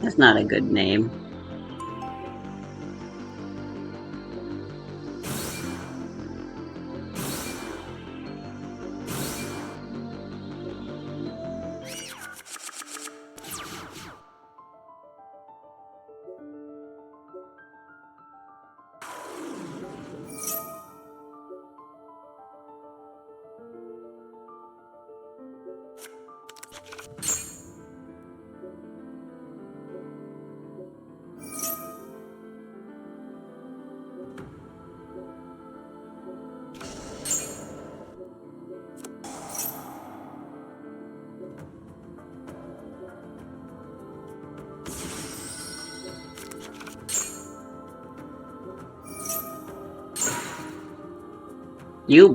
That's not a good name.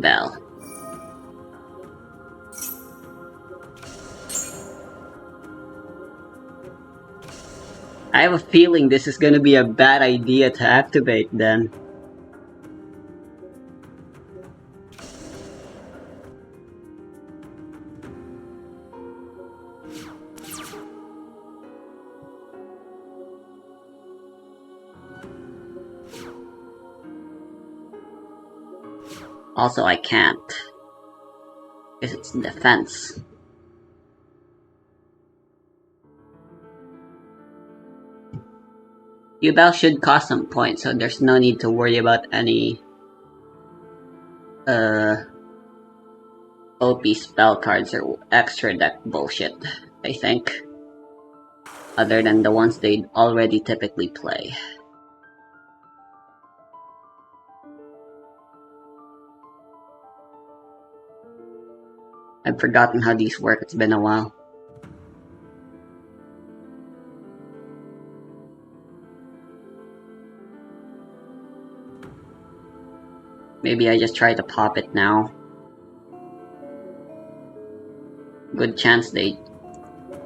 Bell. I have a feeling this is gonna be a bad idea to activate then. Also, I can't. Because it's defense. Bell should cost some points, so there's no need to worry about any OP spell cards or extra deck bullshit, I think. Other than the ones they already typically play. I've forgotten how these work, it's been a while. Maybe I just try to pop it now. Good chance they...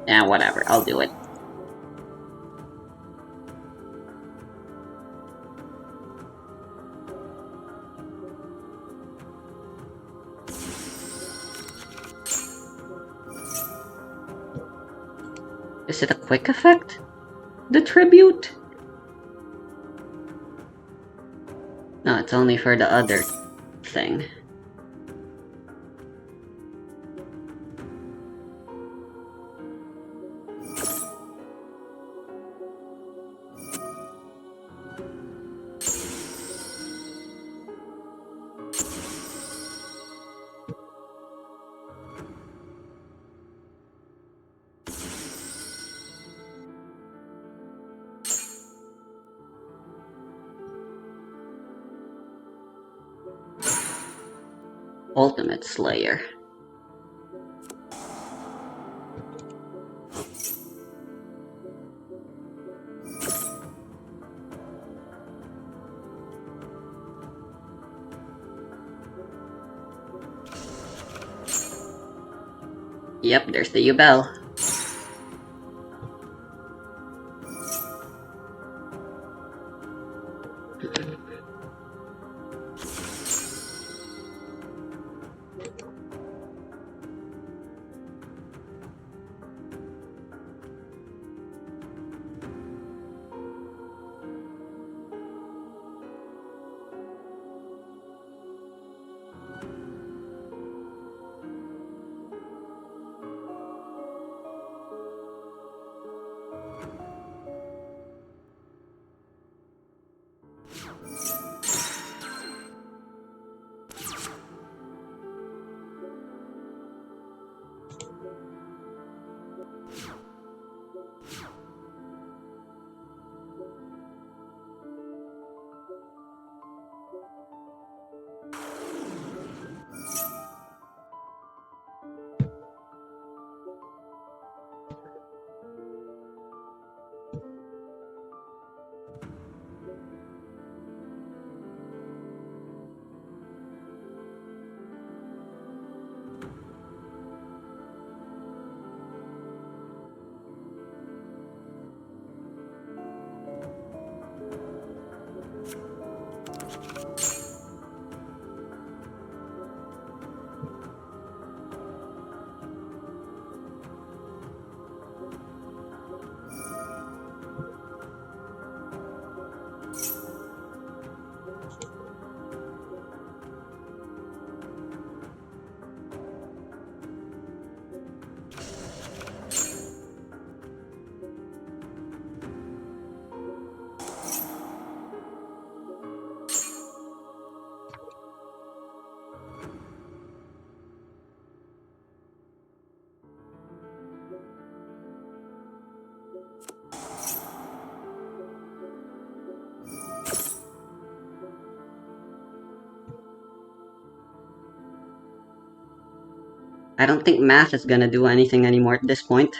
Yeah, whatever, I'll do it. Is it a quick effect? The tribute? No, it's only for the other thing. Ultimate Slayer. Yep, there's the Bell. I don't think math is gonna do anything anymore at this point.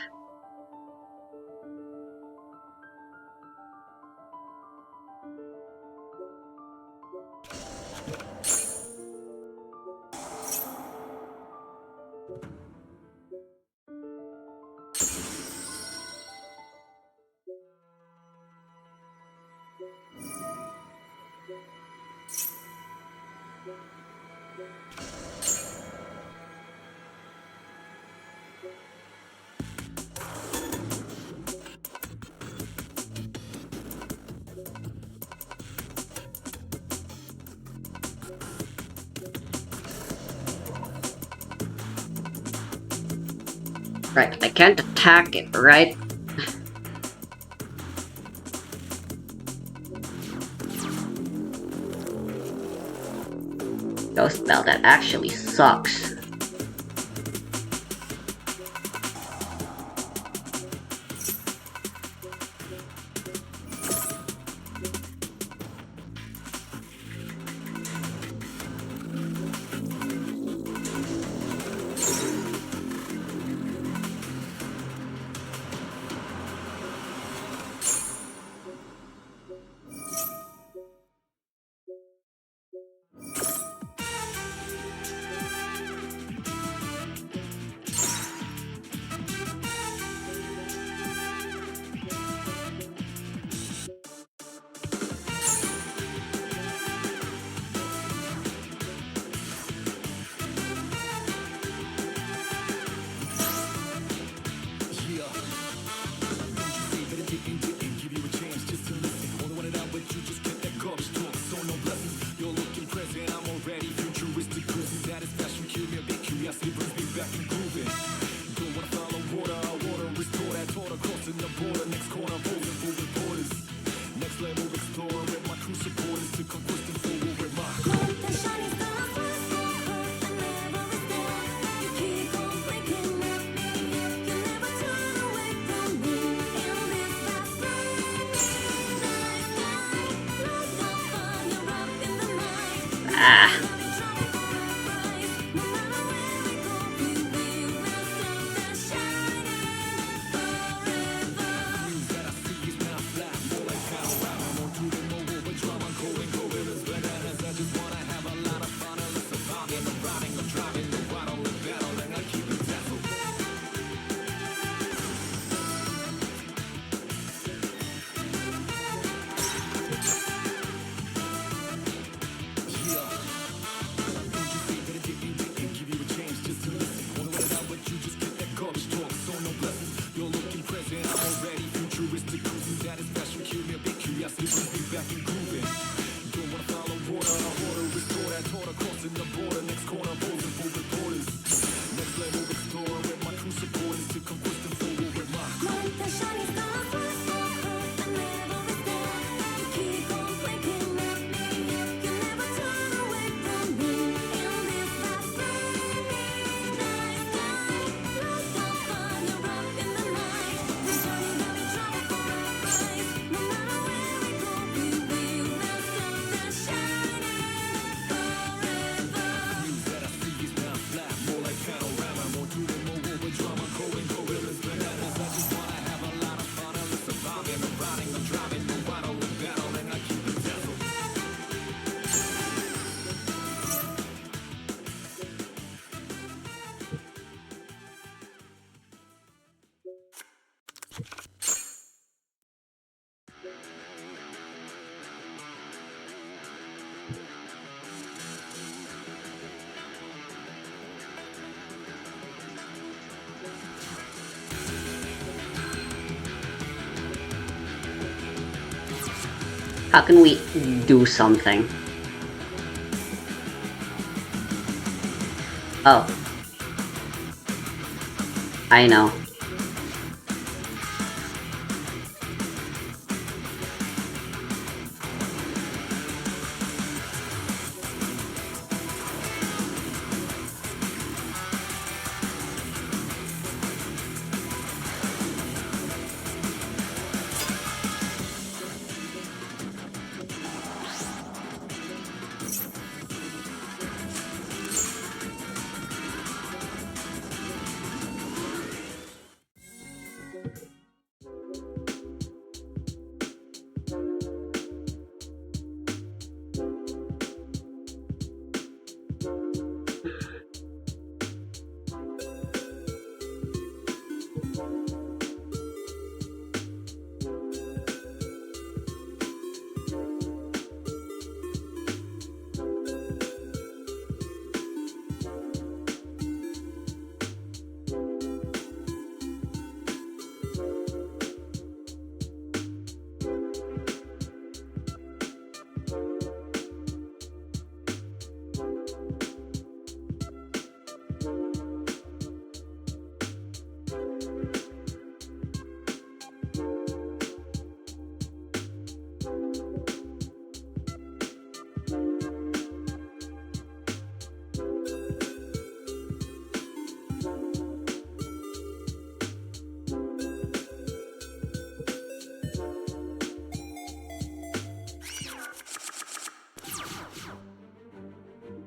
Right, I can't attack it, right? Ghost Bell, that actually sucks. Ah. How can we do something? Oh. I know.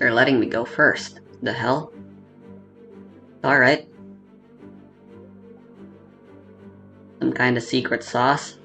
They're letting me go first. The hell? Alright. Some kind of secret sauce.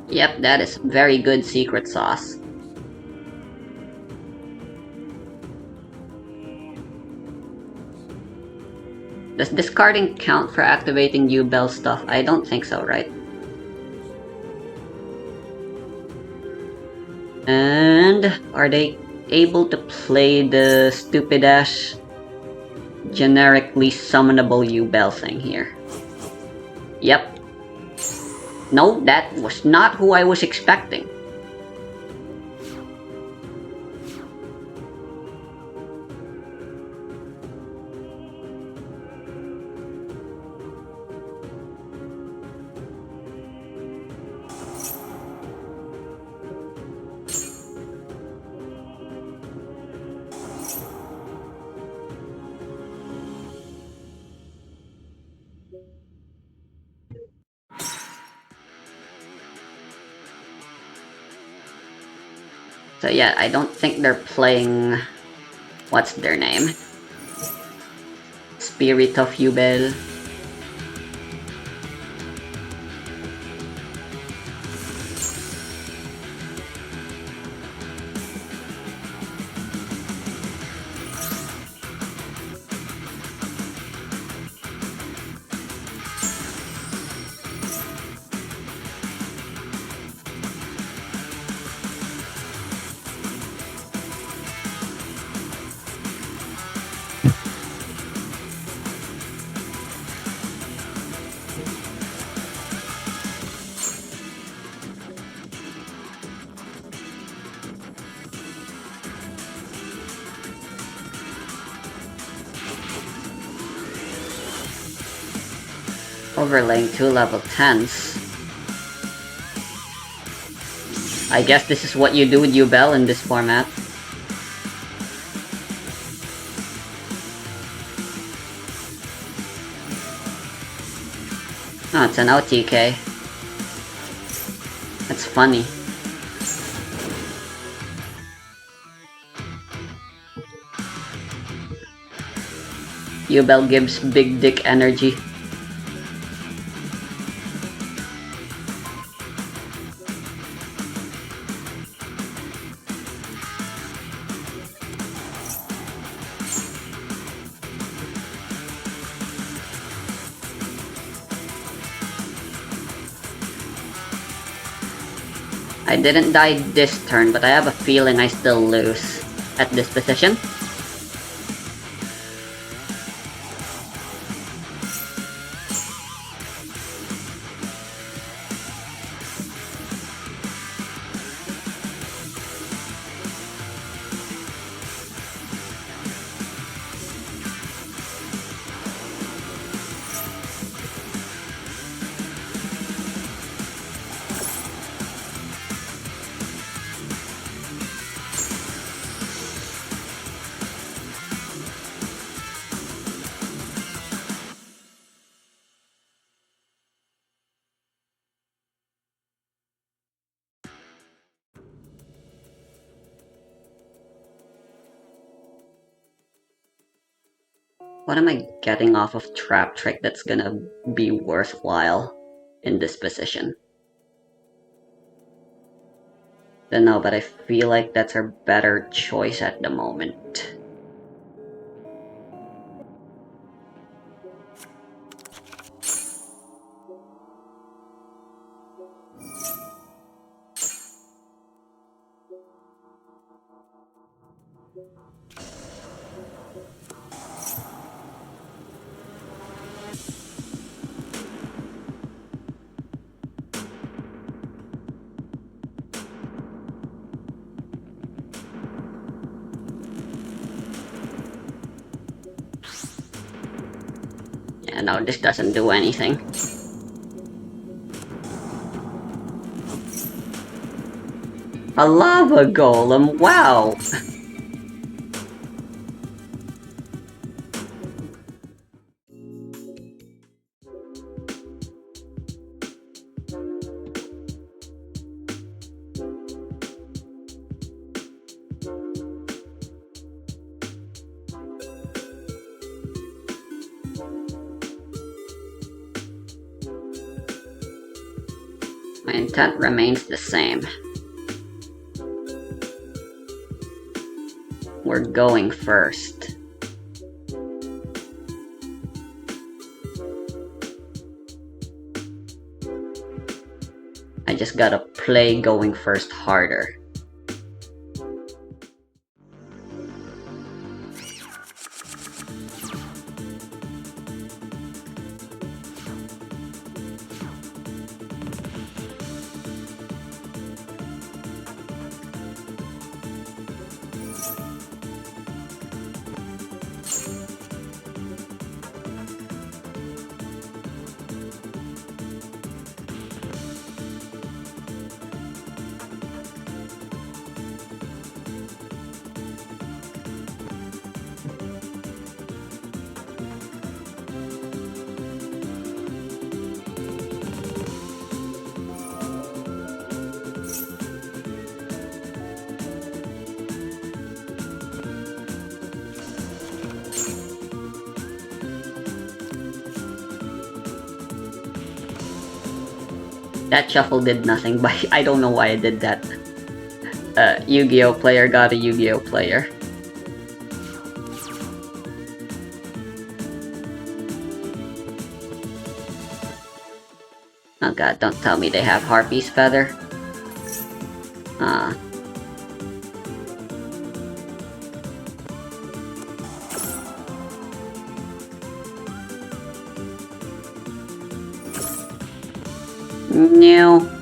Yep, that is very good secret sauce. Does discarding count for activating yyyy stuff? I don't think so, right? And are they able to play the stupid-ass generically summonable yyyy thing here? Yep. No, that was not who I was expecting. So yeah, I don't think they're playing... What's their name? Spirit of Yubel. Overlaying 2 level 10s. I guess this is what you do with Yubel in this format. Oh, it's an OTK. That's funny. Yubel gives big dick energy. I didn't die this turn, but I have a feeling I still lose at this position. What am I getting off of Trap Trick that's gonna be worthwhile in this position? Don't know, but I feel like that's our better choice at the moment. no, this doesn't do anything. A lava golem, wow! My intent remains the same. We're going first. I just gotta play going first harder. That shuffle did nothing, but I don't know why I did that. Yu-Gi-Oh player got a Yu-Gi-Oh player. Oh god, don't tell me they have Harpy's Feather. No.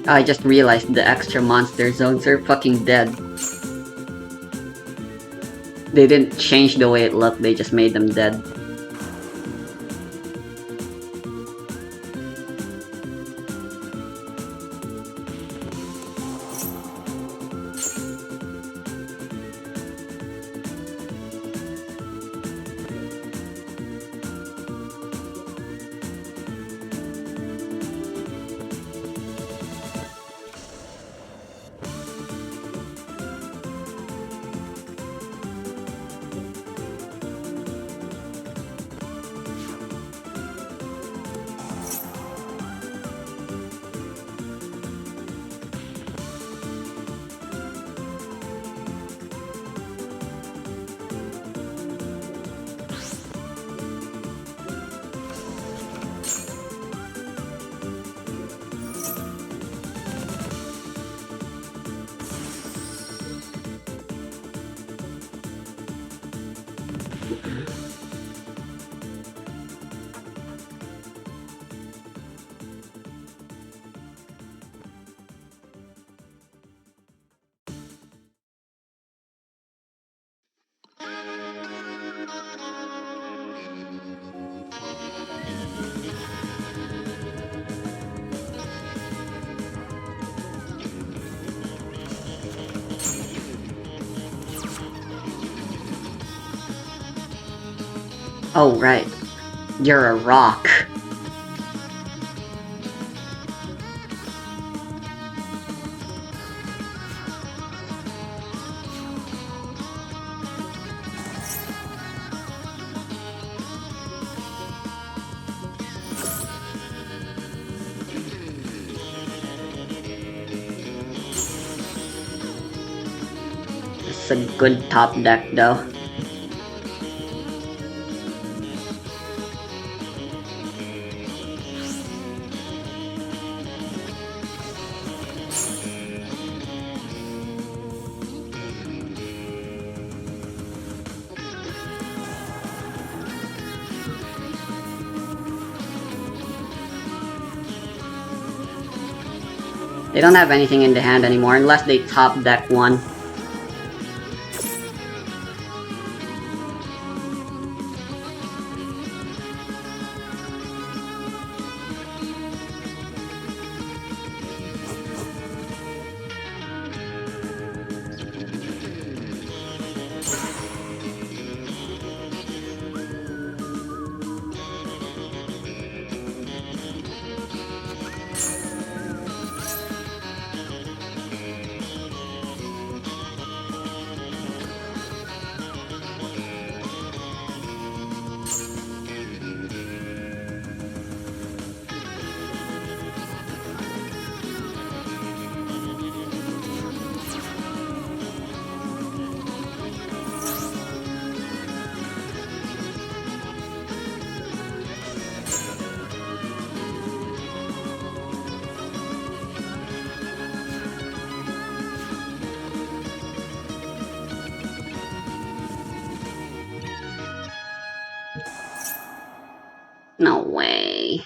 I just realized the extra monster zones are fucking dead. They didn't change the way it looked, they just made them dead. Oh, right. You're a rock. It's a good top deck though. They don't have anything in the hand anymore unless they top deck one. No way.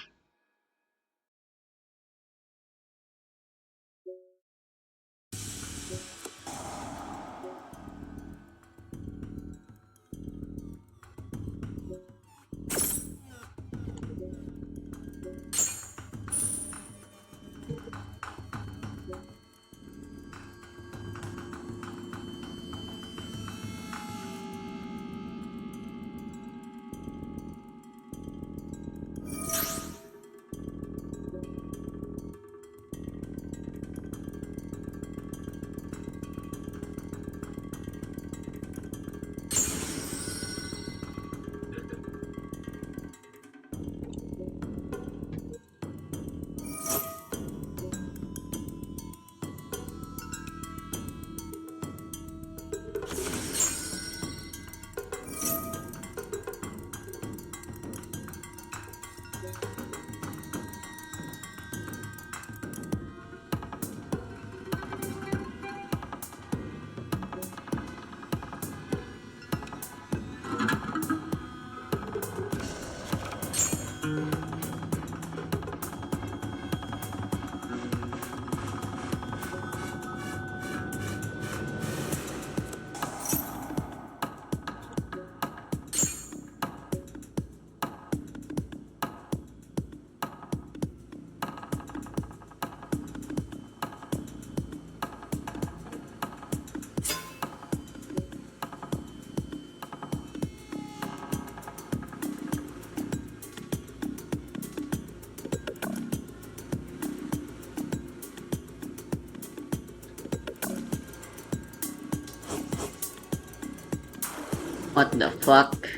What the fuck?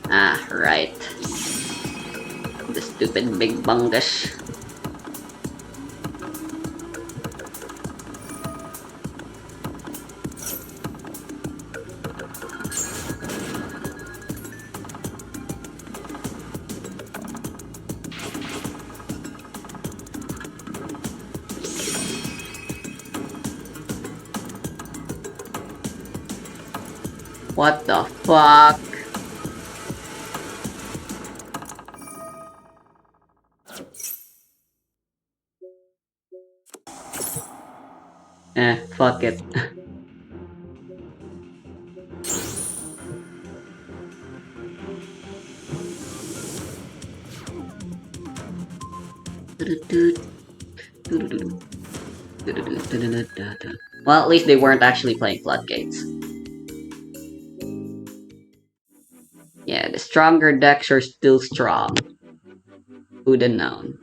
Ah, right. The stupid big bungus. What the fuck? Fuck it. Well, at least they weren't actually playing floodgates. Yeah, the stronger decks are still strong. Who'd have known?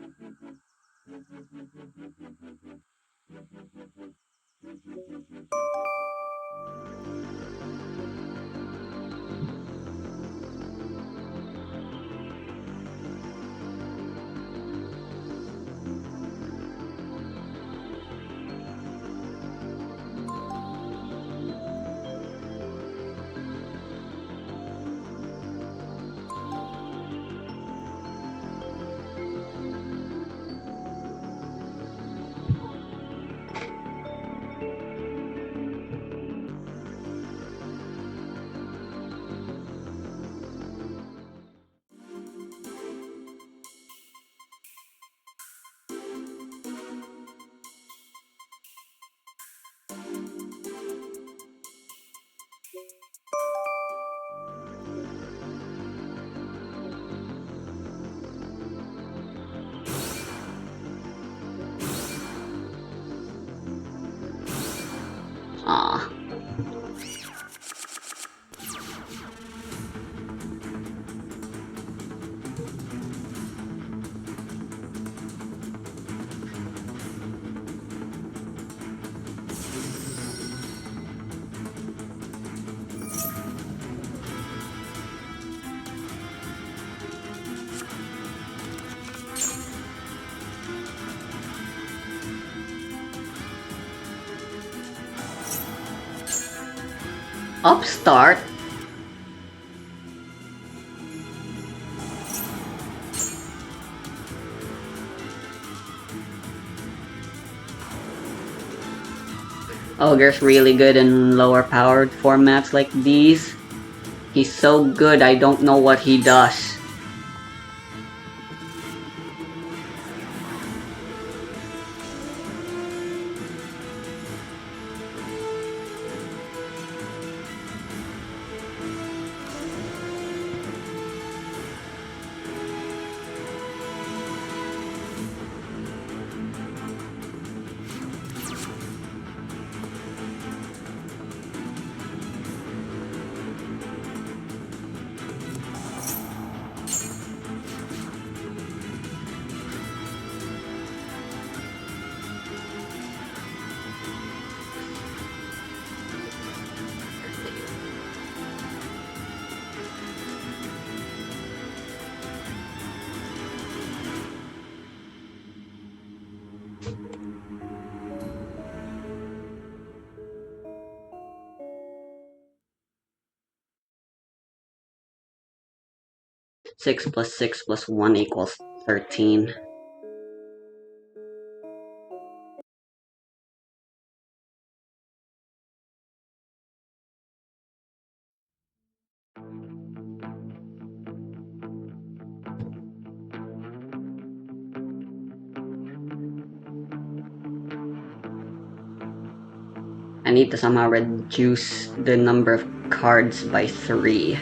Upstart? Ogre's really good in lower powered formats like these. He's so good I don't know what he does. Six plus 6 plus 1 equals 13. I need to somehow reduce the number of cards by 3.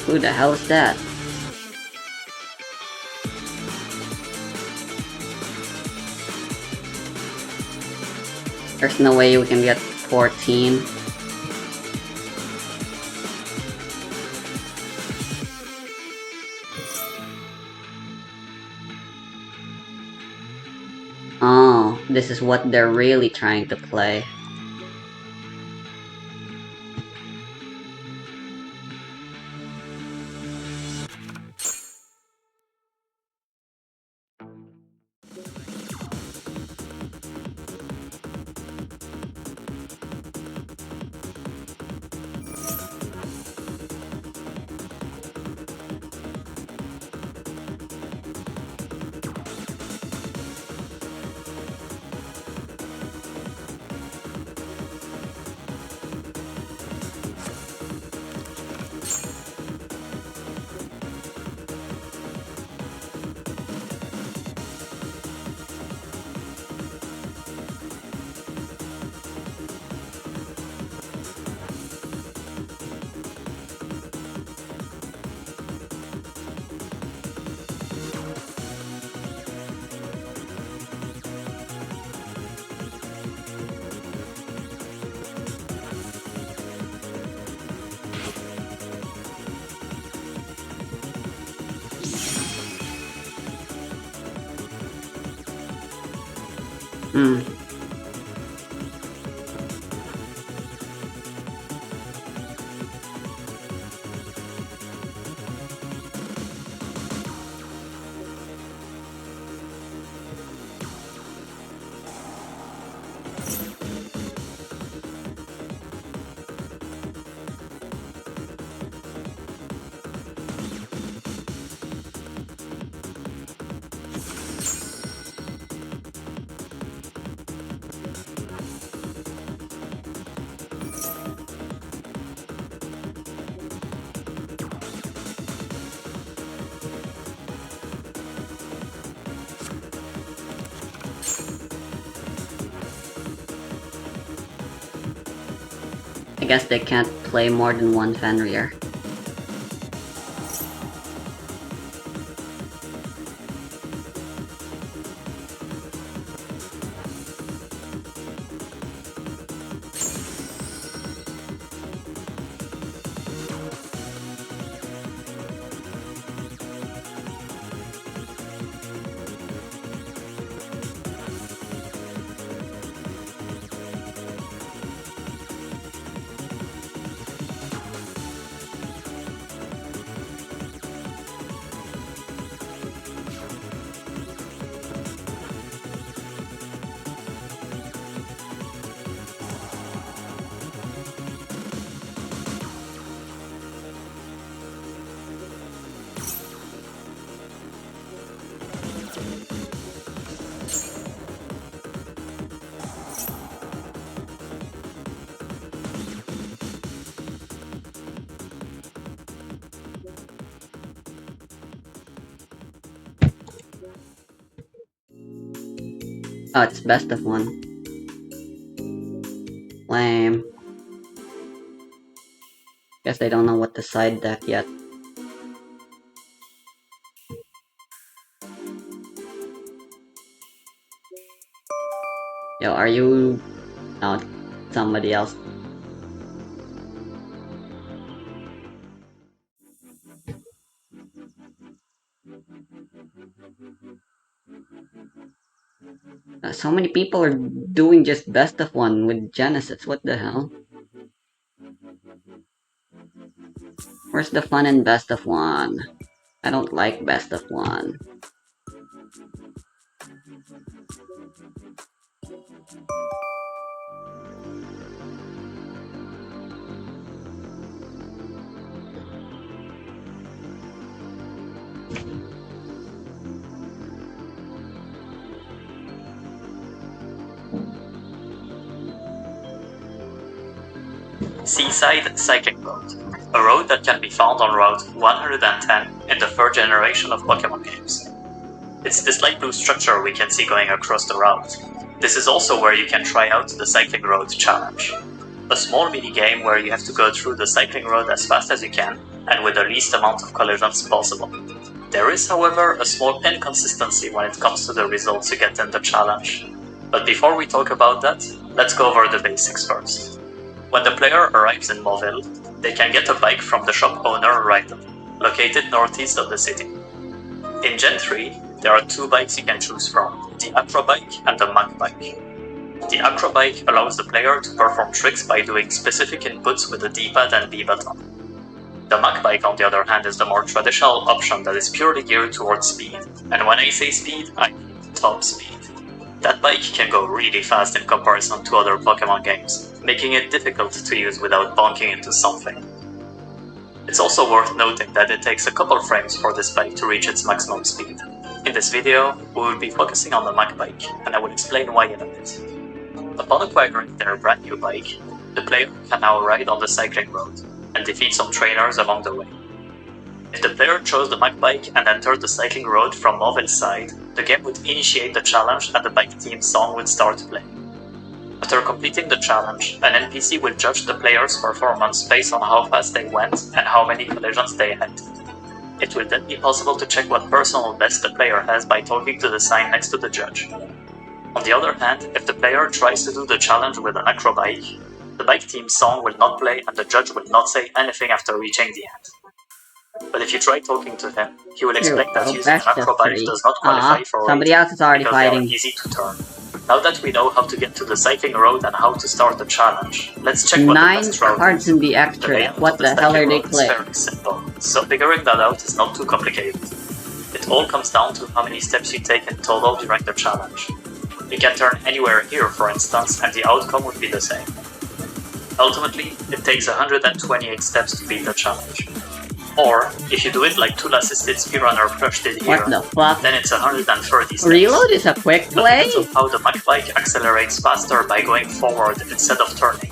Who the hell is that? There's no way we can get 14. Oh, this is what they're really trying to play. Hmm. guess they can't play more than one Fenrir. Oh, it's best of one. Lame. Guess they don't know what to side deck yet. Yo, are you... No, somebody else. So many people are doing just best of one with Genesis, what the hell? Where's the fun in best of one? I don't like best of one. Seaside Cycling Road, a road that can be found on Route 110 in the third generation of Pokemon games. It's this light blue structure we can see going across the route. This is also where you can try out the Cycling Road Challenge, a small mini-game where you have to go through the cycling road as fast as you can and with the least amount of collisions possible. There is, however, a small inconsistency when it comes to the results you get in the challenge. But before we talk about that, let's go over the basics first. When the player arrives in Mauville, they can get a bike from the shop owner Rydell, located northeast of the city. In Gen 3, there are two bikes you can choose from, the Acro Bike and the Mac Bike. The Acro Bike allows the player to perform tricks by doing specific inputs with the D-pad and B button. The Mac Bike, on the other hand, is the more traditional option that is purely geared towards speed, and when I say speed, I mean top speed. That bike can go really fast in comparison to other Pokemon games, making it difficult to use without bonking into something. It's also worth noting that it takes a couple frames for this bike to reach its maximum speed. In this video, we will be focusing on the Mac Bike, and I will explain why in a bit. Upon acquiring their brand new bike, the player can now ride on the cycling road, and defeat some trainers along the way. If the player chose the Mac Bike and entered the cycling road from Mauville's side, the game would initiate the challenge and the bike team song would start playing. After completing the challenge, an NPC will judge the player's performance based on how fast they went and how many collisions they had. It will then be possible to check what personal best the player has by talking to the sign next to the judge. On the other hand, if the player tries to do the challenge with an Acro Bike, the bike team's song will not play and the judge will not say anything after reaching the end. But if you try talking to him, he will explain that using an Acro Bike does not qualify for somebody else is already because fighting. they are easy to turn. Now that we know how to get to the cycling road and how to start the challenge, let's check what the best route is. 9 cards in the extra. What the hell are they playing? It's very simple, so figuring that out is not too complicated. It all comes down to how many steps you take in total during the challenge. You can turn anywhere here, for instance, and the outcome would be the same. Ultimately, it takes 128 steps to beat the challenge. Or, if you do it like tool-assisted speedrunner Crush did here, then it's 130 steps. Reload is a quick play? Because of how the Mac Bike accelerates faster by going forward instead of turning.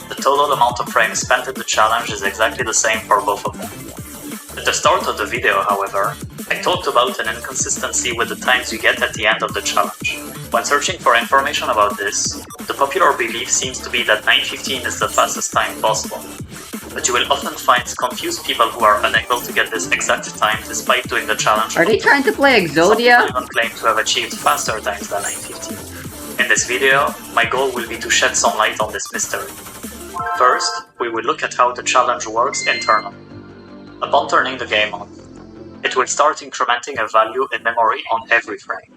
The total amount of frames spent in the challenge is exactly the same for both of them. At the start of the video, however, I talked about an inconsistency with the times you get at the end of the challenge. When searching for information about this, The popular belief seems to be that 9:15 is the fastest time possible, but you will often find confused people who are unable to get this exact time despite doing the challenge. Are they trying to play Exodia? Some people even claim to have achieved faster times than 9:15. In this video, my goal will be to shed some light on this mystery. First, we will look at how the challenge works internally. Upon turning the game on, it will start incrementing a value in memory on every frame.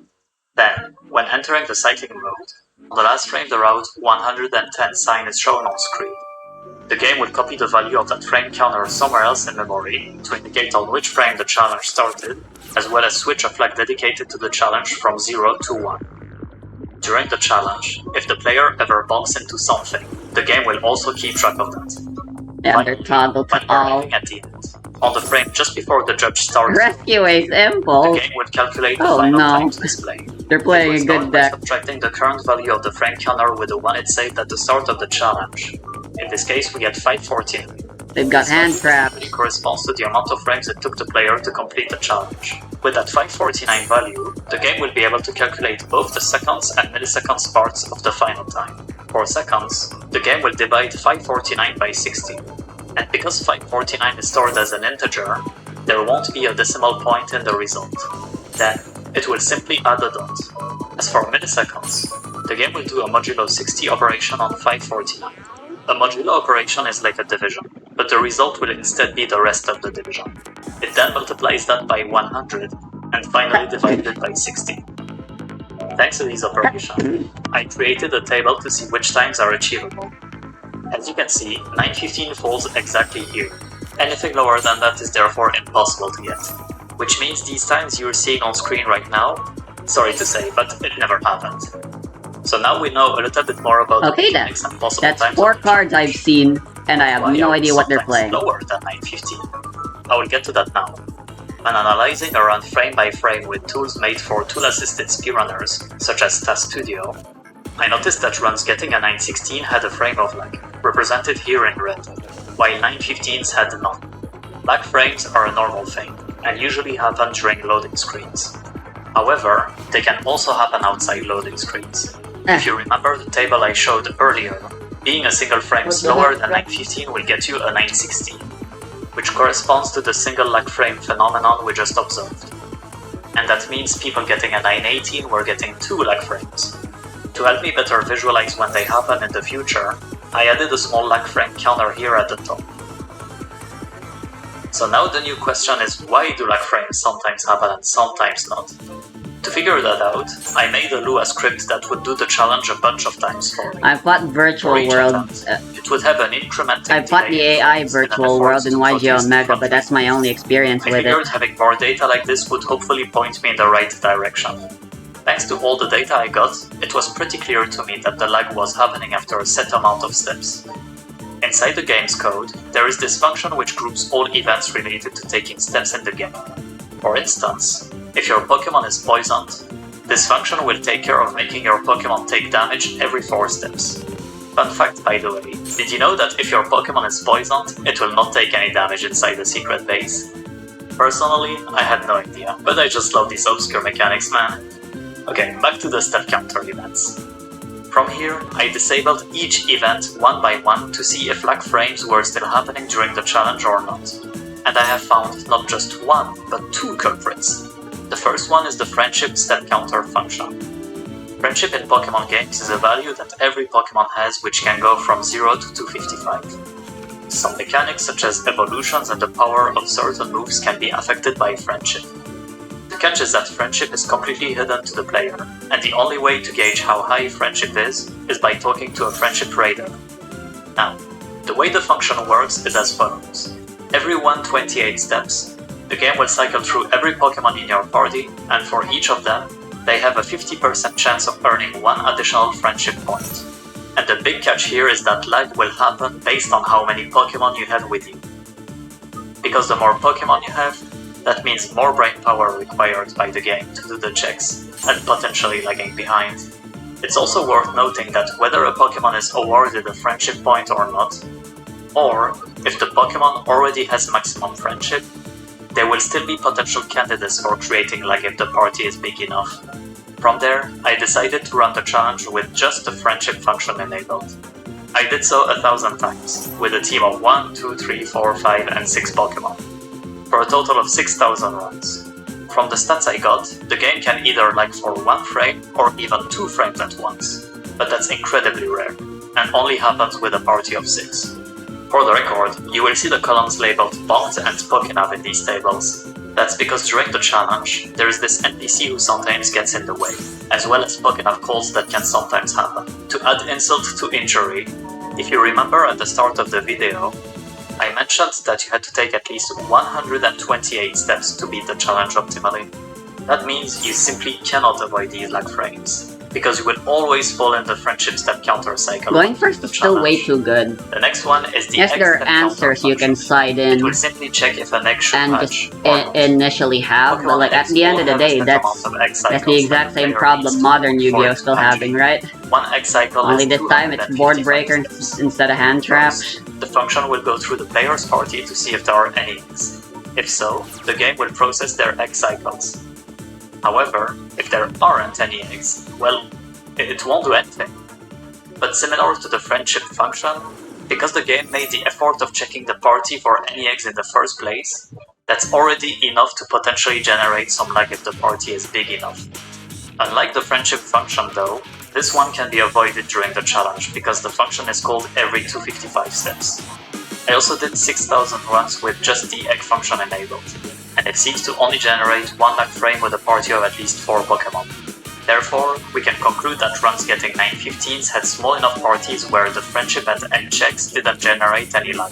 Then, when entering the cycling mode, on the last frame the route 110 sign is shown on screen. The game will copy the value of that frame counter somewhere else in memory to indicate on which frame the challenge started, as well as switch a flag dedicated to the challenge from 0 to 1. During the challenge, if the player ever bumps into something, the game will also keep track of that. Yeah, they're toggled to all. At the end, on the frame just before the judge starts, Rescue Ace the Impulse! game would calculate the Oh, final no. time to display. They're playing a It will good start by deck. subtracting the current value of the frame counter with the one it saved at the start of the challenge. In this case, we get 549. They've got hand traps. It corresponds to the amount of frames it took the player to complete the challenge. With that 549 value, the game will be able to calculate both the seconds and milliseconds parts of the final time. For seconds, the game will divide 549 by 60. And because 549 is stored as an integer, there won't be a decimal point in the result. Then, it will simply add a dot. As for milliseconds, the game will do a modulo 60 operation on 549. A modulo operation is like a division, but the result will instead be the rest of the division. It then multiplies that by 100, and finally divided it by 60. Thanks to these operations, I created a table to see which times are achievable. As you can see, 9:15 falls exactly here. Anything lower than that is therefore impossible to get. Which means these times you're seeing on screen right now, sorry to say, but it never happened. So now we know a little bit more about the mechanics and possible That's times. 4 cards I've seen, and I have no idea what they're playing. Lower than 9:15. I will get to that now. When analyzing a run frame by frame with tools made for tool-assisted speedrunners, such as Task Studio, I noticed that runs getting a 9:16 had a frame of lag, represented here in red, while 9:15s had none. Lag frames are a normal thing, and usually happen during loading screens. However, they can also happen outside loading screens. If you remember the table I showed earlier, being a single frame slower than 9:15 will get you a 9:16, which corresponds to the single lag frame phenomenon we just observed. And that means people getting a 9:18 were getting 2 lag frames. To help me better visualize when they happen in the future, I added a small lag frame counter here at the top. So now the new question is, why do lag frames sometimes happen and sometimes not? To figure that out, I made a Lua script that would do the challenge a bunch of times for me. I've fought Virtual World. It would have an incrementing I've fought the AI Virtual World in YG Omega, but that's my only experience with I it. figured having more data like this would hopefully point me in the right direction. Thanks to all the data I got, it was pretty clear to me that the lag was happening after a set amount of steps. Inside the game's code, there is this function which groups all events related to taking steps in the game. For instance, if your Pokemon is poisoned, this function will take care of making your Pokemon take damage every 4 steps. Fun fact, by the way, did you know that if your Pokemon is poisoned, it will not take any damage inside the secret base? Personally, I had no idea, but I just love these obscure mechanics, man. Okay, back to the step counter events. From here, I disabled each event one by one to see if lag frames were still happening during the challenge or not. And I have found not just one, but 2 culprits. The first one is the friendship step counter function. Friendship in Pokemon games is a value that every Pokemon has which can go from 0 to 255. Some mechanics such as evolutions and the power of certain moves can be affected by friendship. The catch is that friendship is completely hidden to the player, and the only way to gauge how high friendship is by talking to a friendship raider. Now, the way the function works is as follows. Every 128 steps, the game will cycle through every Pokemon in your party, and for each of them, they have a 50% chance of earning 1 additional friendship point. And the big catch here is that lag will happen based on how many Pokemon you have with you. Because the more Pokemon you have, that means more brain power required by the game to do the checks, and potentially lagging behind. It's also worth noting that whether a Pokemon is awarded a friendship point or not, or if the Pokemon already has maximum friendship, there will still be potential candidates for creating lag if the party is big enough. From there, I decided to run the challenge with just the friendship function enabled. I did so 1,000 times, with a team of 1, 2, 3, 4, 5 and 6 Pokemon, for a total of 6,000 runs. From the stats I got, the game can either lag for 1 frame or even 2 frames at once, but that's incredibly rare, and only happens with a party of 6. For the record, you will see the columns labeled Bot and Pokénav in these tables. That's because during the challenge, there is this NPC who sometimes gets in the way, as well as Pokénav calls that can sometimes happen. To add insult to injury, if you remember at the start of the video, I mentioned that you had to take at least 128 steps to beat the challenge optimally. That means you simply cannot avoid these lag frames, because you will always fall in the friendship step counter cycle. Going first is still way too good. The next one is the Yes, X there are step counter answers you can function. slide in It will simply check if an egg should and hatch just or not. initially have, but like at the end of the day, that's the exact same problem modern Yu-Gi-Oh! Still having, right? One egg cycle Only is this time it's board breaker instead of hand traps. The function will go through the player's party to see if there are any eggs. If so, the game will process their egg cycles. However, if there aren't any eggs, well, it won't do anything. But similar to the friendship function, because the game made the effort of checking the party for any eggs in the first place, that's already enough to potentially generate some lag if the party is big enough. Unlike the friendship function though, this one can be avoided during the challenge because the function is called every 255 steps. I also did 6,000 runs with just the egg function enabled, and it seems to only generate one lag frame with a party of at least 4 Pokemon. Therefore, we can conclude that runs getting 915s had small enough parties where the friendship and egg checks didn't generate any lag.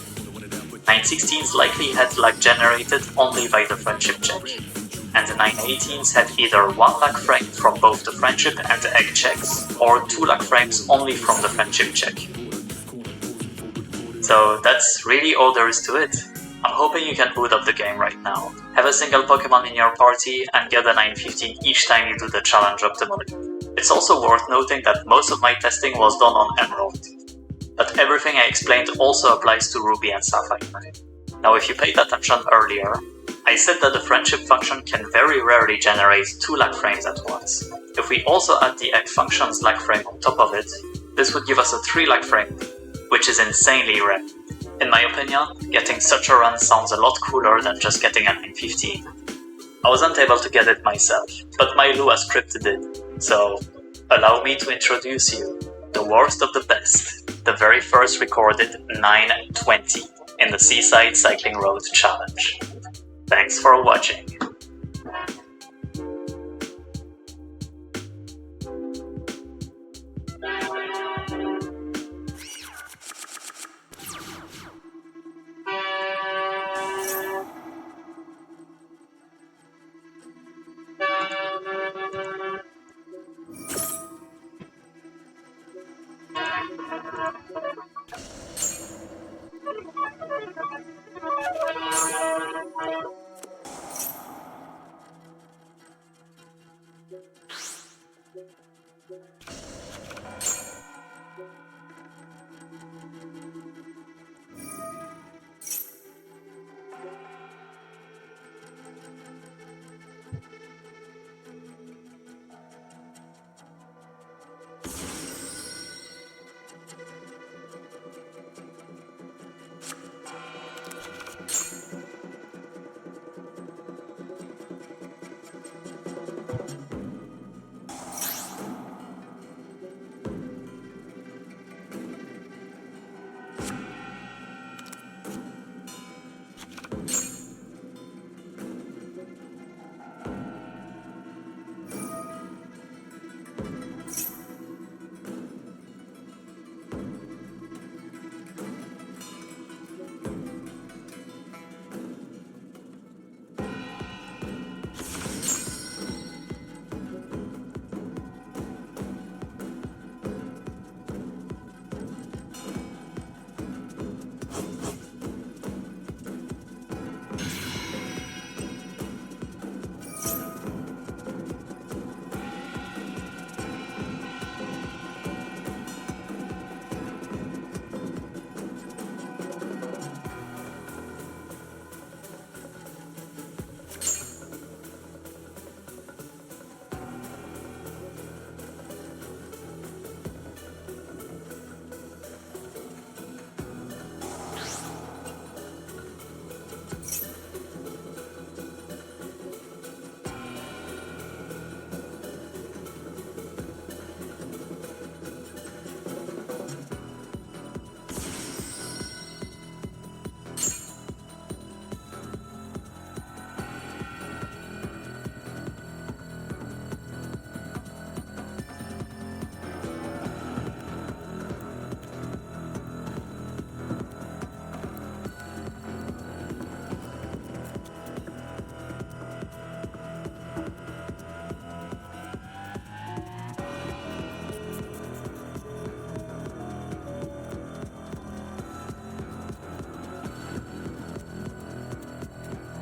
916s likely had lag generated only by the friendship check, and the 918s had either 1 lag frame from both the friendship and the egg checks, or 2 lag frames only from the friendship check. So that's really all there is to it. I'm hoping you can boot up the game right now. Have a single Pokemon in your party and get a 915 each time you do the challenge optimally. It's also worth noting that most of my testing was done on Emerald, but everything I explained also applies to Ruby and Sapphire. Now if you paid attention earlier, I said that the friendship function can very rarely generate 2 lag frames at once. If we also add the egg function's lag frame on top of it, this would give us a 3 lag frame, which is insanely rare. In my opinion, getting such a run sounds a lot cooler than just getting a 915. I wasn't able to get it myself, but my Lua script did, so allow me to introduce you, the worst of the best, the very first recorded 920 in the Seaside Cycling Road Challenge. Thanks for watching.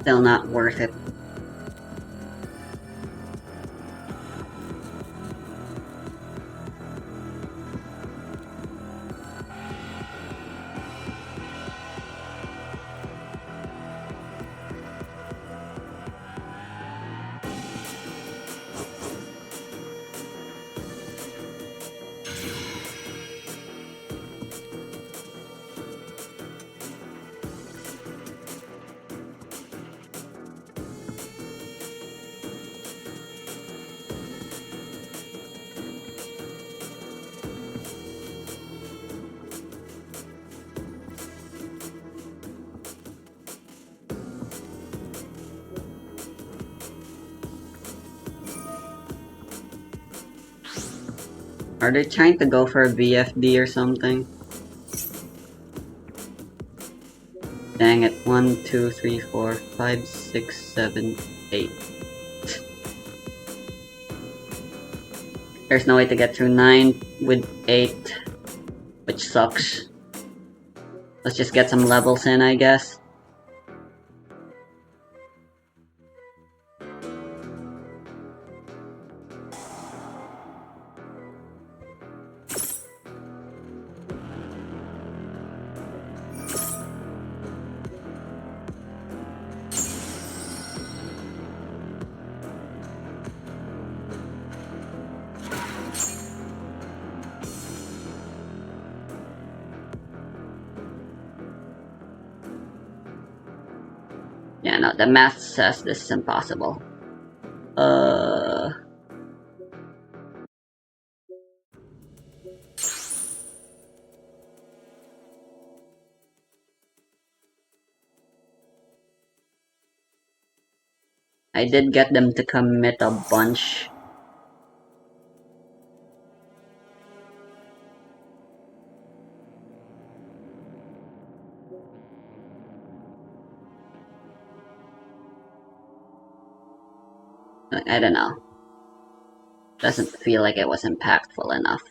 still not worth it. Are they trying to go for a VFD or something? Dang it. 1, 2, 3, 4, 5, 6, 7, 8. There's no way to get through 9 with 8, which sucks. Let's just get some levels in, I guess. Yeah, no, the math says this is impossible. I did get them to commit a bunch. I don't know. Doesn't feel like it was impactful enough.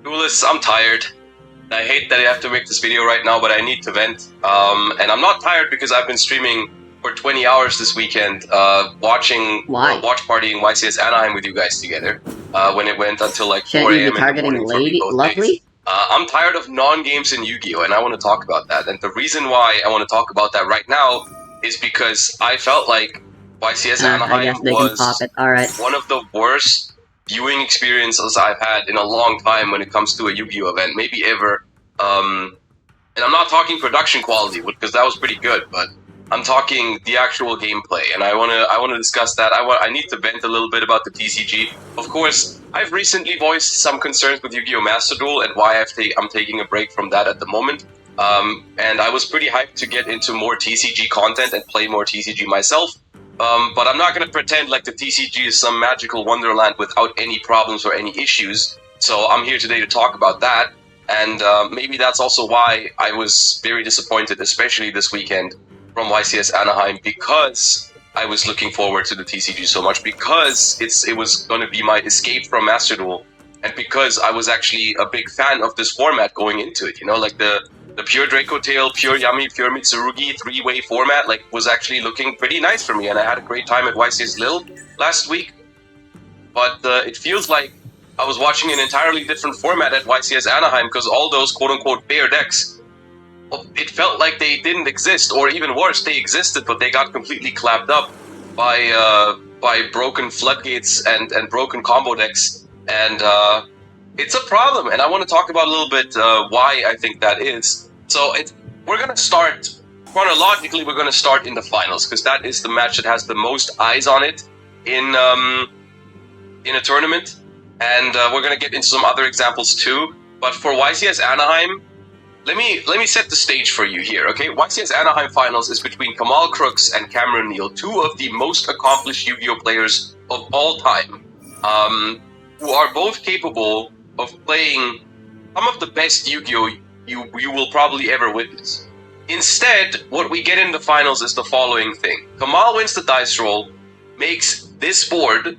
Duelists, I'm tired. I hate that I have to make this video right now, but I need to vent. And I'm not tired because I've been streaming for 20 hours this weekend, watching watch partying YCS Anaheim with you guys together. When it went until like 4 Shouldn't you a.m. be in the targeting morning for me both days. Lovely? I'm tired of non-games in Yu-Gi-Oh! And I want to talk about that. And the reason why I want to talk about that right now is because I felt like YCS I Anaheim guess they can pop was it. Alright. one of the worst viewing experiences I've had in a long time when it comes to a Yu-Gi-Oh! Event, maybe ever. And I'm not talking production quality, because that was pretty good, but I'm talking the actual gameplay, and I wanna discuss that. I need to vent a little bit about the TCG. Of course, I've recently voiced some concerns with Yu-Gi-Oh! Master Duel and why I'm taking a break from that at the moment. And I was pretty hyped to get into more TCG content and play more TCG myself. But I'm not gonna pretend like the TCG is some magical wonderland without any problems or any issues. So I'm here today to talk about that. And maybe that's also why I was very disappointed, especially this weekend, from YCS Anaheim, because I was looking forward to the TCG so much, because it was going to be my escape from Master Duel, and because I was actually a big fan of this format going into it. You know, like the pure Draco Tail, pure Yami, pure Mitsurugi three-way format, like, was actually looking pretty nice for me, and I had a great time at YCS Lille last week. But it feels like I was watching an entirely different format at YCS Anaheim, because all those quote-unquote bare decks, it felt like they didn't exist, or even worse, they existed, but they got completely clapped up by broken floodgates and broken combo decks, and it's a problem, and I want to talk about a little bit why I think that is. So we're going to start, chronologically, we're going to start in the finals, because that is the match that has the most eyes on it in a tournament, and we're going to get into some other examples too. But for YCS Anaheim, let me set the stage for you here, okay? YCS Anaheim Finals is between Kamal Crooks and Cameron Neal, two of the most accomplished Yu-Gi-Oh! Players of all time, who are both capable of playing some of the best Yu-Gi-Oh! you will probably ever witness. Instead, what we get in the finals is the following thing. Kamal wins the dice roll, makes this board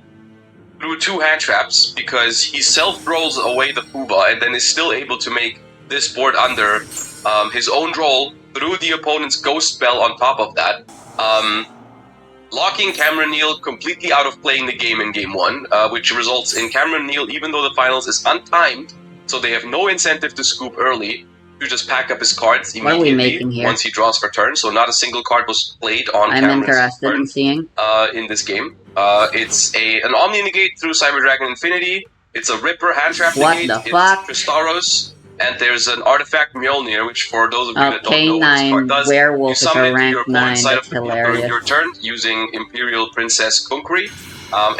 through two hand traps, because he self-rolls away the Fuba and then is still able to make this board under his own roll through the opponent's ghost spell on top of that, locking Cameron Neal completely out of playing the game in Game 1, which results in Cameron Neal, even though the finals is untimed, so they have no incentive to scoop early, to just pack up his cards immediately once he draws for turn, so not a single card was played on Cameron's interested turn in seeing. in this game. It's an Omni Negate through Cyber Dragon Infinity, it's a Ripper Hand Trap Negate, it's Tristaros, and there's an Artifact Mjolnir, which for those of you that don't know what this card does, Werewolf you summon it to your rank 9, opponent's side that's of during your turn using Imperial Princess Kunkuri,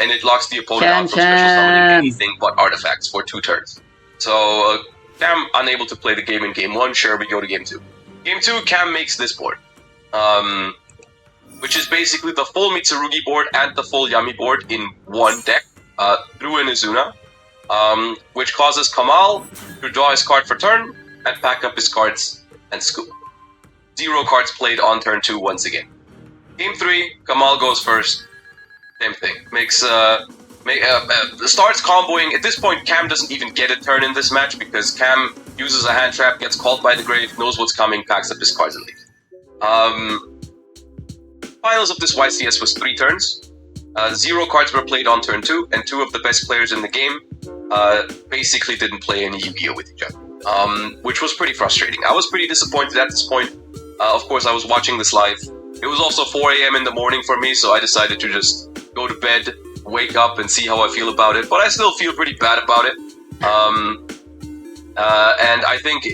and it locks the opponent out from special summoning anything but artifacts for 2 turns. So, Cam unable to play the game in Game 1, sure, we go to Game 2. Game 2, Cam makes this board, which is basically the full Mitsurugi board and the full Yami board in one deck, through an Izuna, which causes Kamal to draw his card for turn and pack up his cards and scoop. 0 cards played on turn 2 once again. Game 3, Kamal goes first. Same thing. Starts comboing. At this point, Cam doesn't even get a turn in this match because Cam uses a hand trap, gets called by the grave, knows what's coming, packs up his cards and leaves. Finals of this YCS was 3 turns. 0 cards were played on turn 2, and 2 of the best players in the game basically didn't play any Yu-Gi-Oh! With each other, which was pretty frustrating. I was pretty disappointed at this point. Of course, I was watching this live. It was also 4 a.m. in the morning for me, so I decided to just go to bed, wake up, and see how I feel about it. But I still feel pretty bad about it. And I think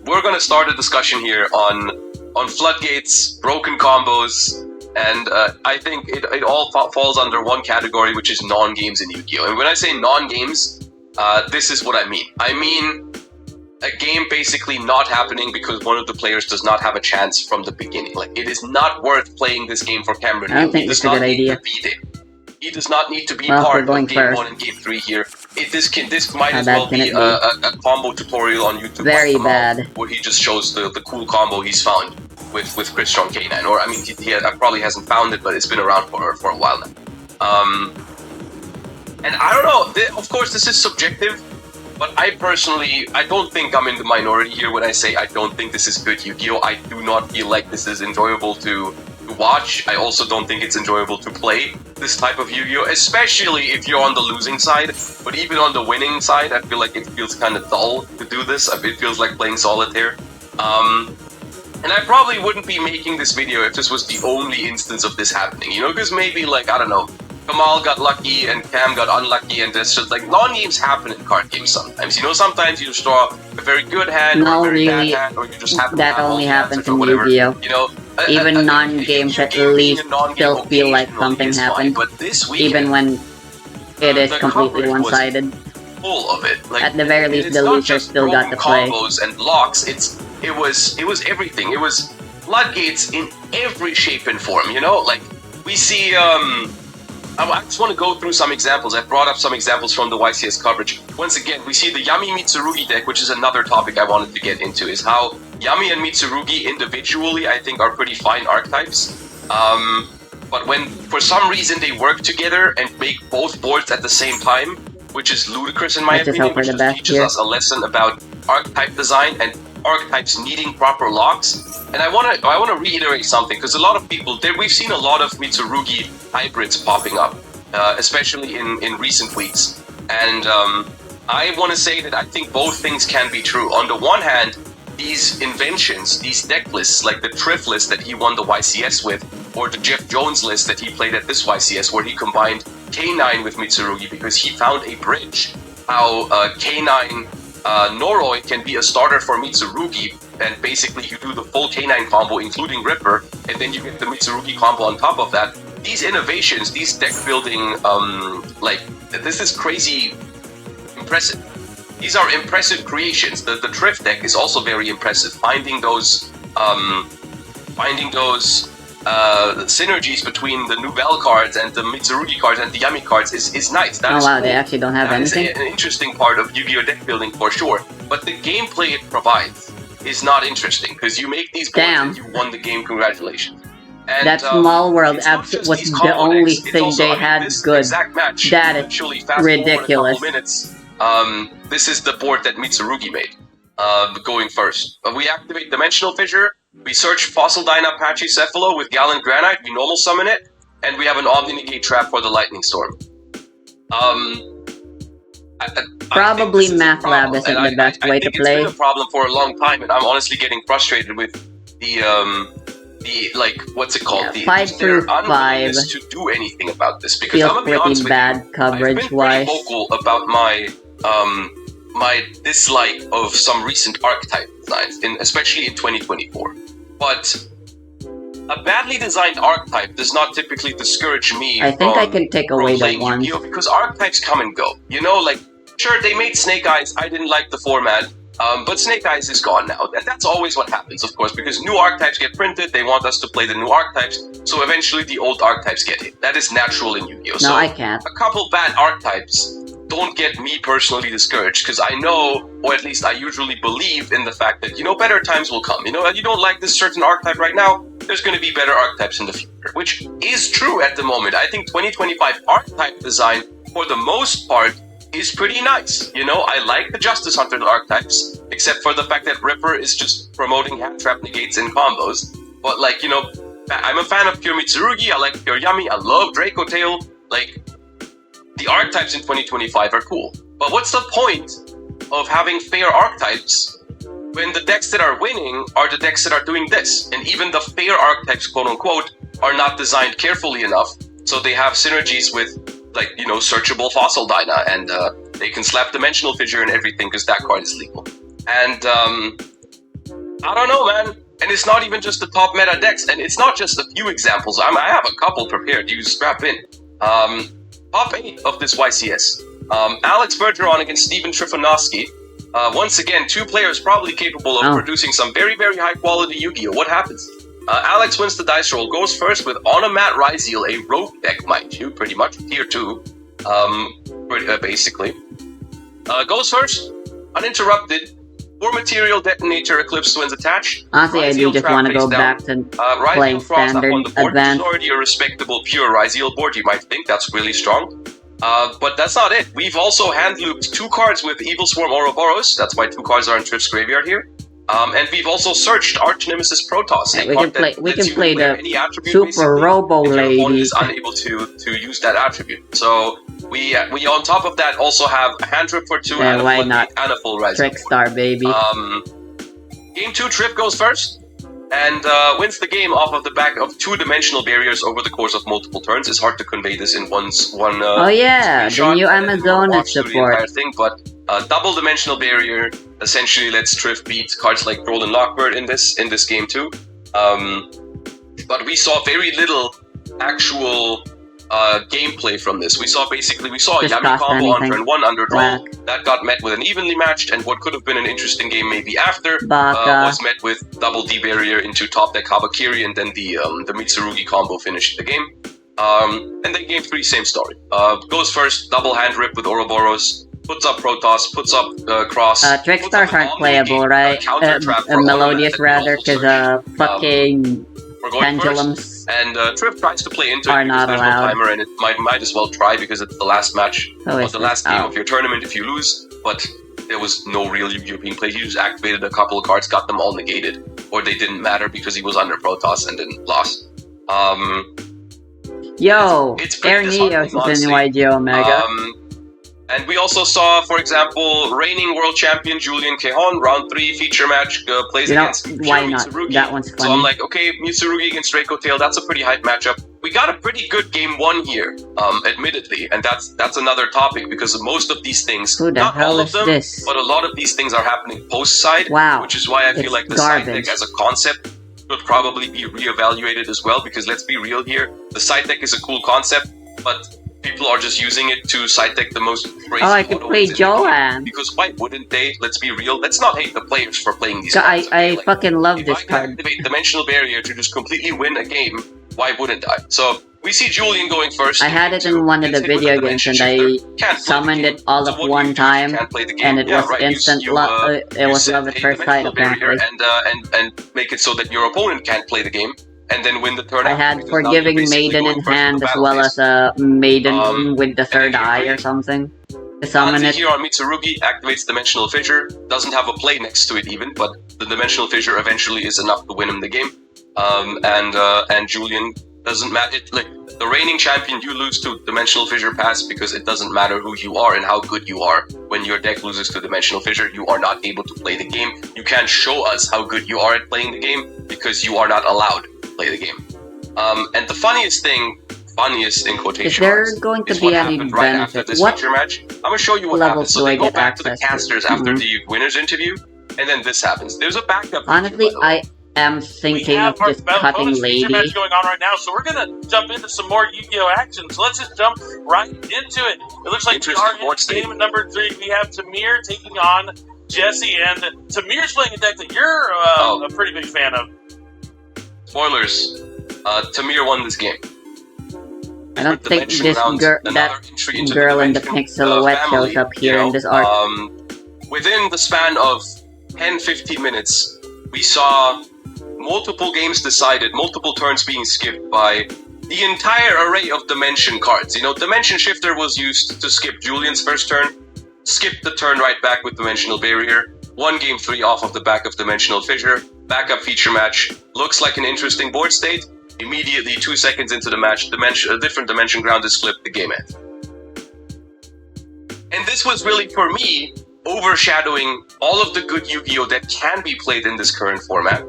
we're gonna start a discussion here on floodgates, broken combos, and I think it all falls under one category, which is non-games in Yu-Gi-Oh! And when I say non-games, this is what I mean. I mean a game basically not happening because one of the players does not have a chance from the beginning. Like, it is not worth playing this game for Cameron. I don't think this is a good idea. He does not need to be part of Game 1 and Game 3 here. This might as well be a combo tutorial on YouTube. Very bad. Where he just shows the cool combo he's found with Chris Strong K9. Or, I mean, he probably hasn't found it, but it's been around for a while now. And I don't know, of course this is subjective, but I don't think I'm in the minority here when I say I don't think this is good Yu-Gi-Oh! I do not feel like this is enjoyable to watch. I also don't think it's enjoyable to play this type of Yu-Gi-Oh! Especially if you're on the losing side. But even on the winning side, I feel like it feels kind of dull to do this. It feels like playing solitaire. And I probably wouldn't be making this video if this was the only instance of this happening, you know, because maybe, like, I don't know, Kamal got lucky and Cam got unlucky, and that's just like non-games happen in card games sometimes. You know, sometimes you just draw a very good hand or a very bad hand, or you just happen that to have only happens in whatever. Yu-Gi-Oh! You know, even non-games at least still feel like something happened, but this weekend, even when it is completely one-sided. Full of it. Like, at the very least, the loser still got to play. Combos and blocks. It was everything. It was floodgates in every shape and form. You know, like we see. I just want to go through some examples. I brought up some examples from the YCS coverage. Once again, we see the Yami Mitsurugi deck, which is another topic I wanted to get into, is how Yami and Mitsurugi individually, I think, are pretty fine archetypes. But when, for some reason, they work together and make both boards at the same time, which is ludicrous in my opinion, which just teaches us a lesson about archetype design and archetypes needing proper locks. And I want to reiterate something, because a lot of people, we've seen a lot of Mitsurugi hybrids popping up, especially in recent weeks. And I want to say that I think both things can be true. On the one hand, these inventions, these deck lists, like the Triff list that he won the YCS with, or the Jeff Jones list that he played at this YCS, where he combined K9 with Mitsurugi because he found a bridge, how K9 Noroi can be a starter for Mitsurugi, and basically you do the full K9 combo including Ripper, and then you get the Mitsurugi combo on top of that. These innovations, these deck building, this is crazy impressive. These are impressive creations. The Triff deck is also very impressive. Finding those synergies between the Nouvelle cards and the Mitsurugi cards and the Yami cards is nice. That is wow, cool. They actually don't have anything? That is an interesting part of Yu-Gi-Oh! Deck building for sure. But the gameplay it provides is not interesting, because you make these boards and you won the game, congratulations. And, that small world was the only thing they had good. Match, that is ridiculous. This is the board that Mitsurugi made. going first. We activate Dimensional Fissure, we search Fossil Dyna Pachycephalo with Gallant Granite, we normal summon it, and we have an Omni Negate trap for the Lightning Storm. Probably Math Lab isn't the best way to play. It's been a problem for a long time, and I'm honestly getting frustrated with the like, what's it called? Yeah, 5 through 5 to do anything about this, because feels I'm gonna be pretty honest bad with you, coverage-wise. I've been pretty vocal about my my dislike of some recent archetype designs, especially in 2024. But a badly designed archetype does not typically discourage me. I think I can take away that one. Because archetypes come and go. You know, like, sure, they made Snake Eyes. I didn't like the format. But Snake Eyes is gone now. And that's always what happens, of course, because new archetypes get printed, they want us to play the new archetypes, so eventually the old archetypes get hit. That is natural in Yu-Gi-Oh! No, So I can't. a couple bad archetypes don't get me personally discouraged, because I know, or at least I usually believe in the fact that, you know, better times will come. You know, you don't like this certain archetype right now, there's going to be better archetypes in the future, which is true at the moment. I think 2025 archetype design, for the most part, is pretty nice. You know, I like the Justice Hunter archetypes, except for the fact that Ripper is just promoting hand trap negates in combos. But, like, you know, I'm a fan of Pure Mitsurugi, I like Pure Yami, I love Draco Tail. Like, the archetypes in 2025 are cool. But what's the point of having fair archetypes when the decks that are winning are the decks that are doing this? And even the fair archetypes, quote unquote, are not designed carefully enough, so they have synergies with, like, you know, searchable Fossil Dyna, and they can slap Dimensional Fissure and everything because that card is legal. And I don't know, man. And it's not even just the top meta decks, and it's not just a few examples. I have a couple prepared. You strap in. Top 8 of this YCS. Alex Bergeron against Steven Trifonowski. Once again, two players probably capable of producing some very, very high quality Yu-Gi-Oh! What happens? Alex wins the dice roll, goes first with Onomat Ryzeal, a rogue deck, mind you, pretty much, tier 2, basically. Goes first, uninterrupted, 4 material detonator, Eclipse Twins attach. Honestly, I do just want to go back to playing standard advanced. It's already a respectable pure Ryzeal board, you might think, that's really strong. But that's not it. We've also hand-looped 2 cards with Evil Swarm Ouroboros, that's why 2 cards are in Triff's graveyard here. And we've also searched Arch Nemesis Protoss. Yeah, we can play the Super Robo Lady. Your opponent is unable to use that attribute. So we on top of that also have a hand trip for 2 and a full Ryzeal. Trickstar, baby. Game 2, Triff goes first and wins the game off of the back of 2 dimensional barriers over the course of multiple turns. It's hard to convey this in one. Oh yeah, the new Amazonas support. But double dimensional barrier essentially lets Triff beat cards like Troll and Lockbird in this game too. But we saw very little actual gameplay from this. We saw a Yami combo on turn 1 under Troll that got met with an evenly matched, and what could have been an interesting game maybe after was met with double D barrier into top deck Habakiri, and then the Mitsurugi combo finished the game. And then game 3, same story. Goes first, double hand rip with Ouroboros. Puts up Protoss, puts up Cross. Trickstars aren't playable, right? Melodious rather, because fucking pendulums and Triff tries to play into it are not because there's allowed. no timer, and it might as well try because it's the last match of the last game of your tournament if you lose. But there was no real Yu-Gi-Oh! Being played. He just activated a couple of cards, got them all negated, or they didn't matter because he was under Protoss and then lost. Yo, it's Air Neos is in YG Omega. And we also saw, for example, reigning world champion Julian Kejon, round 3 feature match, plays against why not? Mitsurugi. That one's funny. So I'm like, okay, Mitsurugi against Draco Tail, that's a pretty hype matchup. We got a pretty good game 1 here, admittedly, and that's another topic because most of these things, not all of them, but a lot of these things are happening post-side, which is why I feel like the side deck as a concept should probably be reevaluated as well, because let's be real here, the side deck is a cool concept, but people are just using it to side deck the most crazy. Oh, I could play Joanne. Because why wouldn't they? Let's be real. Let's not hate the players for playing these cards. I fucking love this card. If I activate Dimensional Barrier to just completely win a game, why wouldn't I? So we see Julian going first. I had it in one of the video games and I summoned it all at one time, and it was instant love. It was love at first sight apparently. And make it so that your opponent can't play the game. And then win the turn. I had Forgiving Maiden in hand as well as a Maiden with the third eye or something. summon it. Here on Mitsurugi activates Dimensional Fissure. Doesn't have a play next to it even, but the Dimensional Fissure eventually is enough to win him the game. And Julian doesn't matter. Like the reigning champion, you lose to Dimensional Fissure Pass because it doesn't matter who you are and how good you are. When your deck loses to Dimensional Fissure, you are not able to play the game. You can't show us how good you are at playing the game because you are not allowed to play the game. And the funniest in quotation Is there marks, going to is be what any happened right after benefit? this What feature match. I'm gonna show you what levels happens. So do I they go get back to the access to? casters after the winners interview, and then this happens. There's a backup. Honestly, feature, by the way. I am thinking of just cutting bonus feature match Lady. going on right now, so we're gonna jump into some more Yu-Gi-Oh action. So let's just jump right into it. It looks like we Interesting are in board state. game number 3. We have Tamir taking on Jesse, and Tamir's playing a deck that you're a pretty big fan of. Spoilers. Tamir won this game. I don't think Dimension this rounds, girl, another that entry into girl in the Dimension, pink silhouette family, shows up here you know, in this art. Within the span of 10-15 minutes, we saw multiple games decided, multiple turns being skipped by the entire array of Dimension cards. You know, Dimension Shifter was used to skip Julian's first turn, skipped the turn right back with Dimensional Barrier, won game 3 off of the back of Dimensional Fissure, backup feature match, looks like an interesting board state. Immediately, 2 seconds into the match, a different Dimension Ground is flipped, the game ends. And this was really, for me, overshadowing all of the good Yu-Gi-Oh! That can be played in this current format.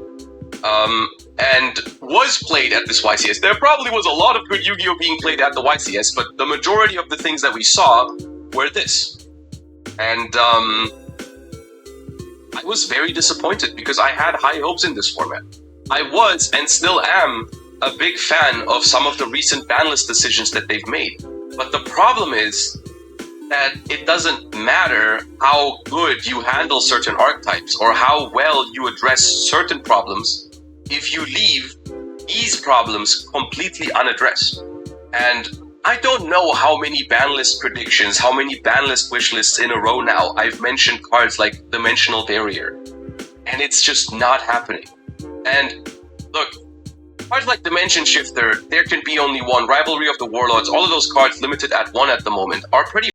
And was played at this YCS. There probably was a lot of good Yu-Gi-Oh! Being played at the YCS, but the majority of the things that we saw were this. And I was very disappointed because I had high hopes in this format. I was, and still am, a big fan of some of the recent ban list decisions that they've made. But the problem is that it doesn't matter how good you handle certain archetypes or how well you address certain problems if you leave these problems completely unaddressed. And I don't know how many ban list predictions, how many ban list wish lists in a row now I've mentioned cards like Dimensional Barrier. And it's just not happening. And look, cards like Dimension Shifter, there can be only one. Rivalry of the Warlords, all of those cards limited at 1 at the moment, are pretty